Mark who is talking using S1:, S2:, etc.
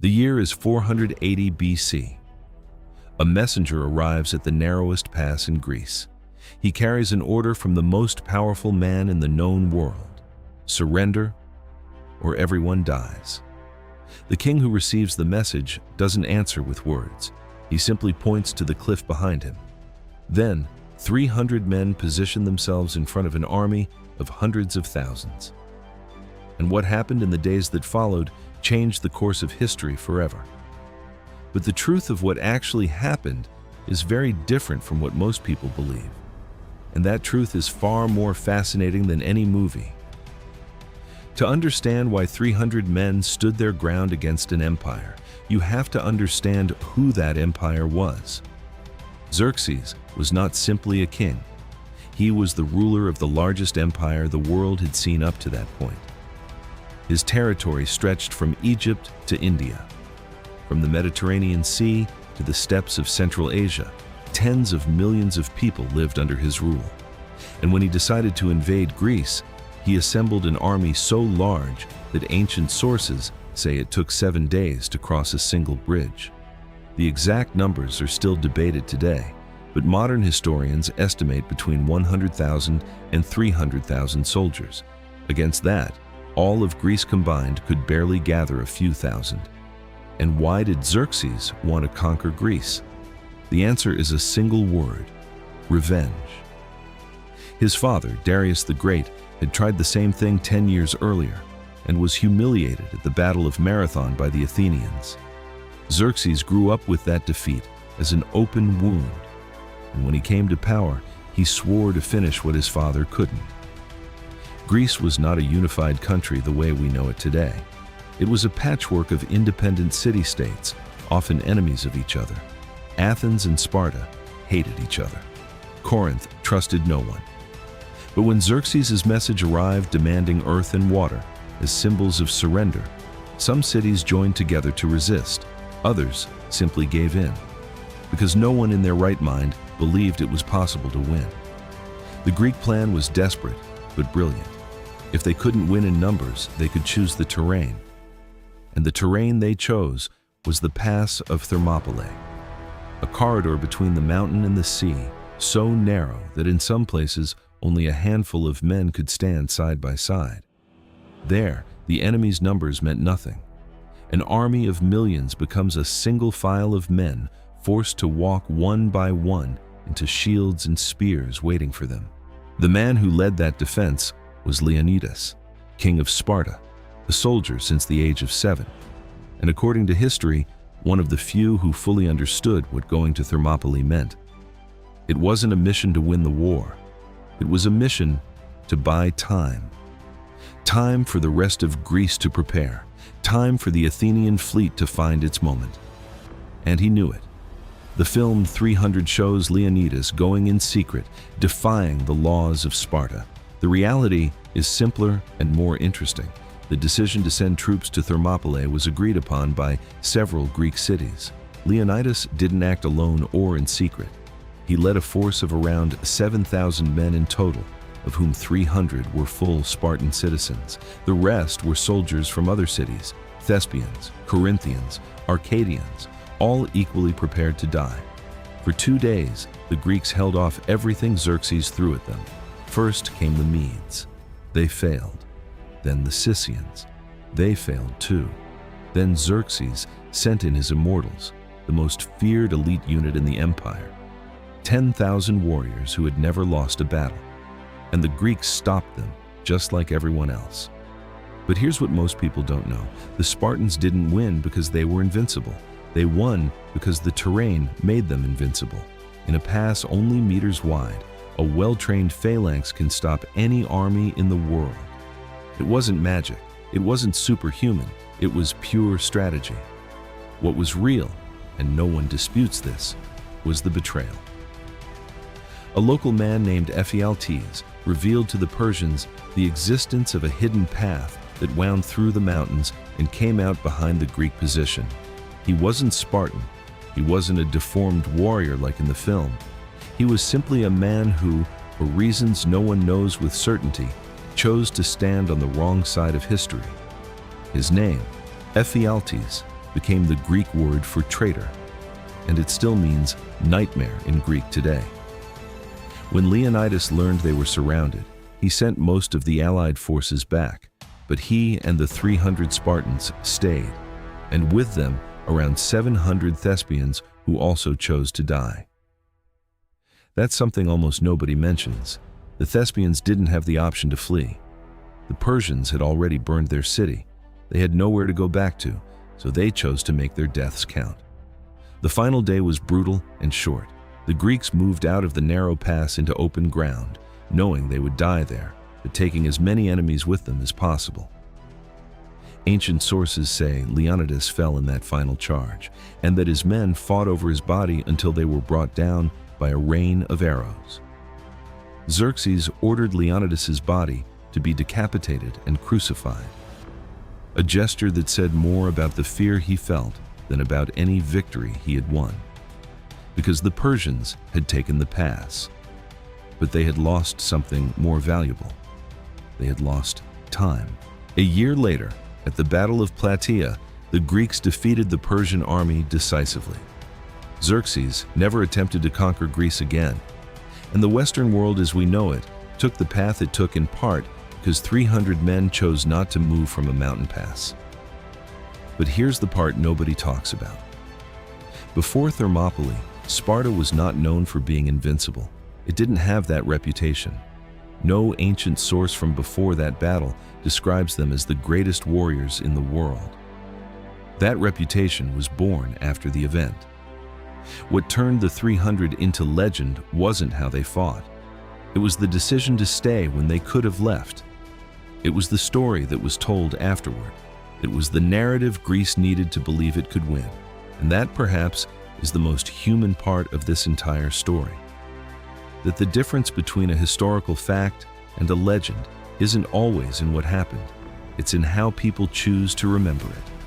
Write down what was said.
S1: The year is 480 BC. A messenger arrives at the narrowest pass in Greece. He carries an order from the most powerful man in the known world: surrender or everyone dies. The king who receives the message doesn't answer with words. He simply points to the cliff behind him. Then, 300 men position themselves in front of an army of hundreds of thousands. And what happened in the days that followed changed the course of history forever. But the truth of what actually happened is very different from what most people believe. And that truth is far more fascinating than any movie. To understand why 300 men stood their ground against an empire, you have to understand who that empire was. Xerxes was not simply a king. He was the ruler of the largest empire the world had seen up to that point. His territory stretched from Egypt to India. From the Mediterranean Sea to the steppes of Central Asia, tens of millions of people lived under his rule. And when he decided to invade Greece, he assembled an army so large that ancient sources say it took 7 days to cross a single bridge. The exact numbers are still debated today, but modern historians estimate between 100,000 and 300,000 soldiers. Against that, all of Greece combined could barely gather a few thousand. And why did Xerxes want to conquer Greece? The answer is a single word: revenge. His father, Darius the Great, had tried the same thing 10 years earlier and was humiliated at the Battle of Marathon by the Athenians. Xerxes grew up with that defeat as an open wound, and when he came to power, he swore to finish what his father couldn't. Greece was not a unified country the way we know it today. It was a patchwork of independent city-states, often enemies of each other. Athens and Sparta hated each other. Corinth trusted no one. But when Xerxes' message arrived demanding earth and water as symbols of surrender, some cities joined together to resist. Others simply gave in, because no one in their right mind believed it was possible to win. The Greek plan was desperate, but brilliant. If they couldn't win in numbers, they could choose the terrain. And the terrain they chose was the Pass of Thermopylae, a corridor between the mountain and the sea, so narrow that in some places only a handful of men could stand side by side. There, the enemy's numbers meant nothing. An army of millions becomes a single file of men forced to walk one by one into shields and spears waiting for them. The man who led that defense was Leonidas, king of Sparta, a soldier since the age of 7, and according to history, one of the few who fully understood what going to Thermopylae meant. It wasn't a mission to win the war. It was a mission to buy time. Time for the rest of Greece to prepare. Time for the Athenian fleet to find its moment. And he knew it. The film 300 shows Leonidas going in secret, defying the laws of Sparta. The reality is simpler and more interesting. The decision to send troops to Thermopylae was agreed upon by several Greek cities. Leonidas didn't act alone or in secret. He led a force of around 7,000 men in total, of whom 300 were full Spartan citizens. The rest were soldiers from other cities: Thespians, Corinthians, Arcadians, all equally prepared to die. For 2 days, the Greeks held off everything Xerxes threw at them. First came the Medes. They failed. Then the Scythians. They failed too. Then Xerxes sent in his immortals, the most feared elite unit in the empire. 10,000 warriors who had never lost a battle. And the Greeks stopped them, just like everyone else. But here's what most people don't know. The Spartans didn't win because they were invincible. They won because the terrain made them invincible. In a pass only meters wide, a well-trained phalanx can stop any army in the world. It wasn't magic. It wasn't superhuman. It was pure strategy. What was real, and no one disputes this, was the betrayal. A local man named Ephialtes revealed to the Persians the existence of a hidden path that wound through the mountains and came out behind the Greek position. He wasn't Spartan. He wasn't a deformed warrior like in the film. He was simply a man who, for reasons no one knows with certainty, chose to stand on the wrong side of history. His name, Ephialtes, became the Greek word for traitor, and it still means nightmare in Greek today. When Leonidas learned they were surrounded, he sent most of the allied forces back, but he and the 300 Spartans stayed, and with them around 700 Thespians who also chose to die. That's something almost nobody mentions. The Thespians didn't have the option to flee. The Persians had already burned their city. They had nowhere to go back to, so they chose to make their deaths count. The final day was brutal and short. The Greeks moved out of the narrow pass into open ground, knowing they would die there, but taking as many enemies with them as possible. Ancient sources say Leonidas fell in that final charge, and that his men fought over his body until they were brought down by a rain of arrows. Xerxes ordered Leonidas's body to be decapitated and crucified, a gesture that said more about the fear he felt than about any victory he had won, because the Persians had taken the pass, but they had lost something more valuable. They had lost time. A year later, at the Battle of Plataea, the Greeks defeated the Persian army decisively. Xerxes never attempted to conquer Greece again, and the Western world as we know it took the path it took in part because 300 men chose not to move from a mountain pass. But here's the part nobody talks about. Before Thermopylae, Sparta was not known for being invincible. It didn't have that reputation. No ancient source from before that battle describes them as the greatest warriors in the world. That reputation was born after the event. What turned the 300 into legend wasn't how they fought. It was the decision to stay when they could have left. It was the story that was told afterward. It was the narrative Greece needed to believe it could win. And that, perhaps, is the most human part of this entire story. That the difference between a historical fact and a legend isn't always in what happened. It's in how people choose to remember it.